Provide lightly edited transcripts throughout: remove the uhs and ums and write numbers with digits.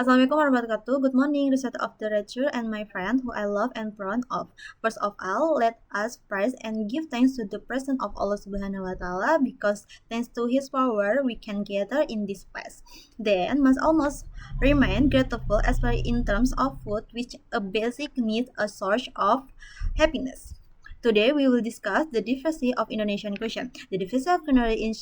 Assalamualaikum warahmatullahi wabarakatuh. Good morning, research of the lecture and my friend who I love and proud of. First of all, let us praise and give thanks to the presence of Allah Subhanahu wa Taala because thanks to His power we can gather in this place. Then must almost remain grateful, especially in terms of food, which a basic need, a source of happiness. Today we will discuss the diversity of Indonesian cuisine. The diversity of culinary in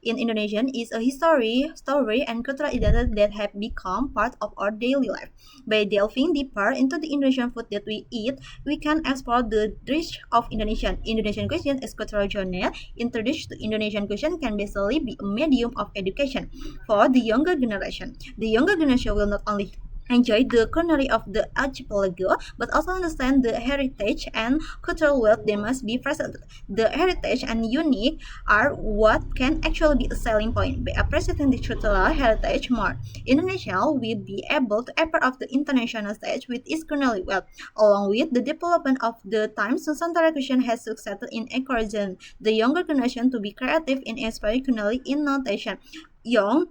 Indonesian is a history, story, and cultural identity that have become part of our daily life. By delving deeper into the Indonesian food that we eat, we can explore the dish of Indonesian. Indonesian cuisine is cultural genre. Introduced to Indonesian cuisine can basically be a medium of education for the younger generation. The younger generation will not only enjoy the culinary of the archipelago, but also understand the heritage and cultural wealth they must be presented. The heritage and unique are what can actually be a selling point. By appreciating the cultural heritage more, Indonesia will be able to appear of the international stage with its culinary wealth. Along with the development of the times, Nusantara cuisine has succeeded in encouraging the younger generation to be creative in inspiring culinary innovation. Young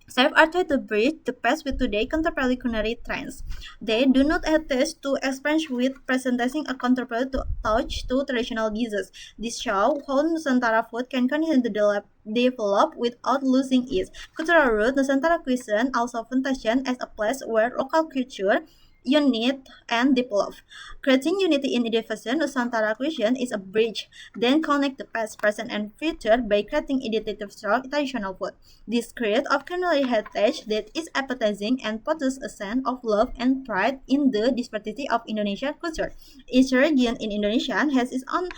chefs are trying to bridge the past with today's contemporary culinary trends. They do not hesitate to experiment with presenting a contemporary touch to traditional dishes. This shows how Nusantara food can continue to develop without losing its cultural root. Nusantara cuisine also functions as a place where local culture unite and develop. Creating unity in diversity, Nusantara cuisine is a bridge then connect the past, present, and future by creating identity through traditional food. This create of culinary heritage that is appetizing and possesses a sense of love and pride in the diversity of Indonesian culture. Each region in Indonesia has its own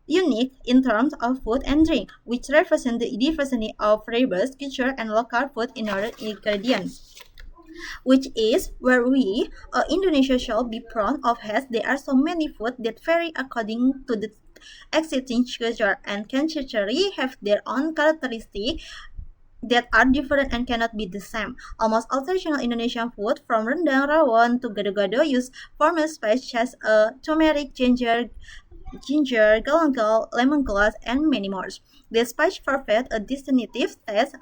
unique in terms of food and drink, which represent the diversity of flavors, culture, and local food in our ingredients, which is where we, Indonesia, should be proud of, as there are so many food that vary according to the existing culture and can culturally have their own characteristics that are different and cannot be the same. Almost all traditional Indonesian food, from rendang, rawon to gado-gado, use formal spices such as turmeric, ginger, galangal, lemongrass, and many more. The spice provide a distinctive taste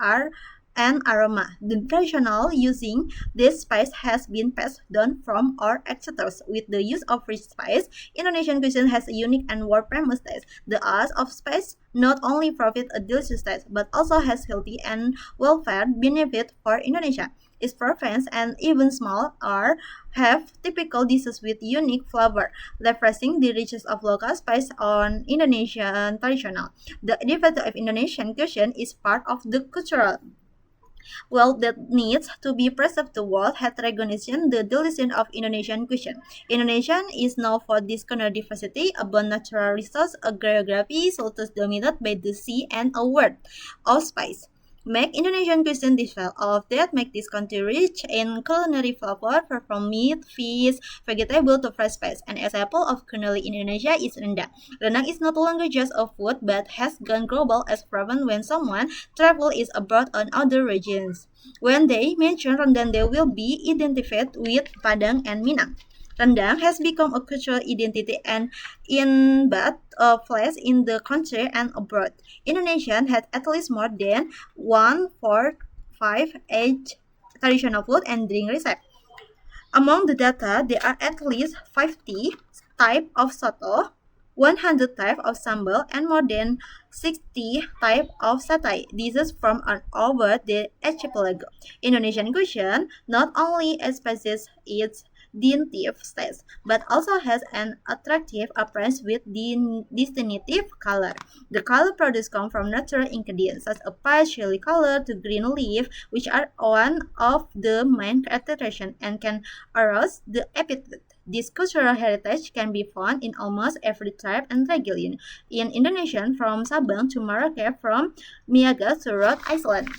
and aroma. The traditional using this spice has been passed down from our ancestors. With the use of rich spice, Indonesian cuisine has a unique and world-famous taste. The art of spice not only provides a delicious taste, but also has healthy and welfare benefit for Indonesia. Its province and even small are have typical dishes with unique flavor, leveraging the riches of local spice on Indonesian traditional. The diversity of Indonesian cuisine is part of the cultural that needs to be preserved. The world has recognized the delicacy of Indonesian cuisine. Indonesia is known for this culinary diversity, abundant natural resources, a geography sources dominated by the sea, and a world of spice. Make Indonesian cuisine different. All of that make this country rich in culinary flavor, from meat, fish, vegetable to fresh spice. An example of culinary in Indonesia is rendang. Rendang is no longer just a food, but has gone global as proven when someone travel is abroad on other regions. When they mention rendang, they will be identified with Padang and Minang. Rendang has become a cultural identity and in both place in the country and abroad. Indonesia has at least more than 145 traditional food and drink recipes. Among the data, there are at least 50 types of soto, 100 types of sambal, and more than 60 types of satay. This is from all over the archipelago. Indonesian cuisine not only expresses its distinctive taste, but also has an attractive appearance with distinctive color. The color produced come from natural ingredients such as pine, chili color to green leaf, which are one of the main characteristics and can arouse the appetite. This cultural heritage can be found in almost every tribe and region in Indonesia, from Sabang to Merauke, from Miaga to Rhode Island.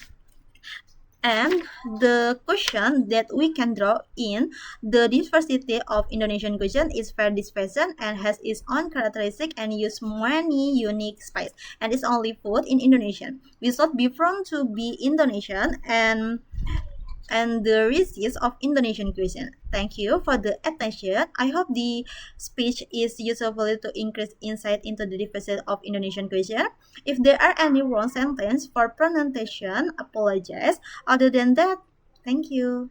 And the question that we can draw in the diversity of Indonesian cuisine is very diverse and has its own characteristic and use many unique spices and is only food in Indonesia. We should be proud to be Indonesian and the recipes of Indonesian cuisine. Thank you for the attention. I hope the speech is useful to increase insight into the diversity of Indonesian cuisine. If there are any wrong sentence for pronunciation, apologize. Other than that, thank you.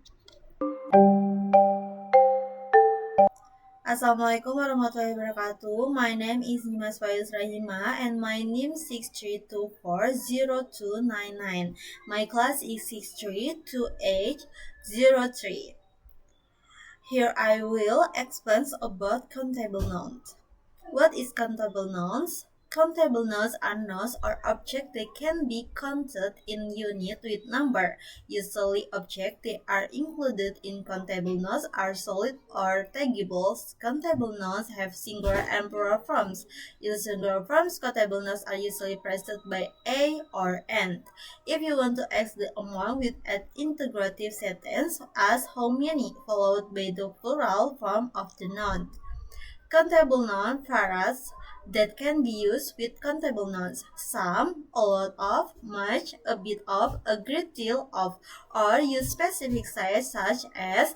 Assalamualaikum warahmatullahi wabarakatuh. My name is Nyimas Fairuz Rahimah and my NIM 63240299. My class is 632803. Here I will explain about countable nouns. What is countable nouns? Countable nouns are nouns or objects that can be counted in unit with number. Usually objects that are included in countable nouns are solid or taggable. Countable nouns have singular and plural forms. In singular forms, countable nouns are usually preceded by a or and. If you want to ask the amount with an integrative sentence, ask how many, followed by the plural form of the noun. Countable noun phrases that can be used with countable nouns: some, a lot of, much, a bit of, a great deal of, or use specific size such as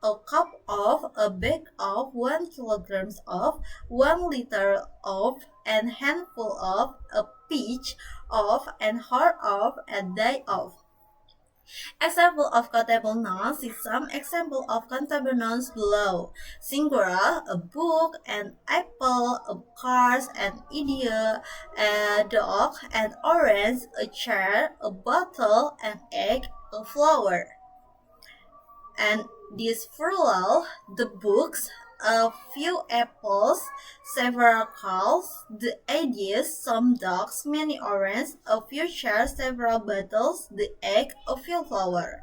a cup of, a bag of, 1 kilogram of, 1 liter of, and handful of, a peach of, and heart of, a day of. Example of countable nouns is some example of countable nouns below. Singular, a book, an apple, a car, an idiot, a dog, an orange, a chair, a bottle, an egg, a flower. And this plural, the books, a few apples, several cows, the ideas, some dogs, many oranges, a few chairs, several bottles, the egg, a few flowers.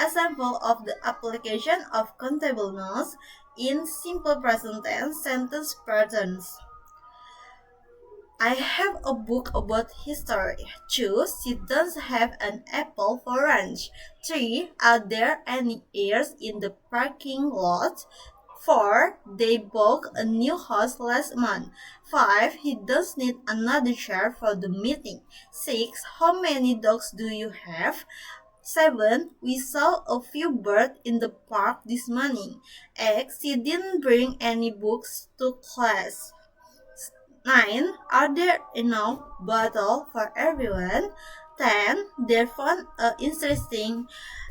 Example of the application of countable nouns in simple present tense sentence patterns. I have a book about history. 2. She does have an apple for lunch. 3. Are there any ears in the parking lot? 4. They bought a new house last month. 5. He does need another chair for the meeting. 6. How many dogs do you have? 7. We saw a few birds in the park this morning. 8. She didn't bring any books to class. 9. Are there enough bottles for everyone? 10. They found an interesting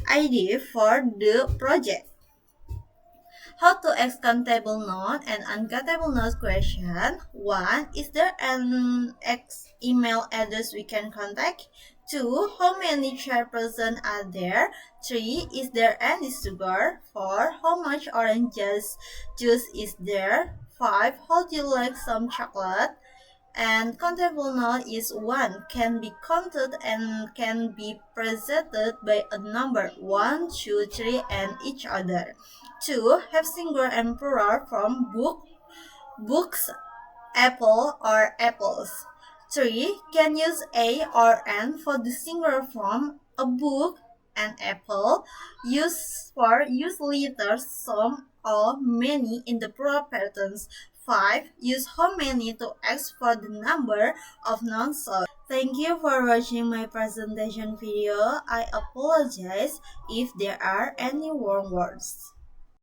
idea for the project. How to ask countable noun and uncountable noun question. 1. Is there an email address we can contact? 2. How many chairpersons are there? 3. Is there any sugar? 4. How much orange juice is there? 5. How do you like some chocolate? And countable noun is 1, can be counted and can be presented by a number 1, 2, 3, and each other. 2. Have singular and plural form books, apple, or apples. 3. Can use a or an for the singular form a book, an apple. Use letters some or many in the plural patterns. 5. Use how many to ask for the number of nouns. Thank you for watching my presentation video. I apologize if there are any wrong words.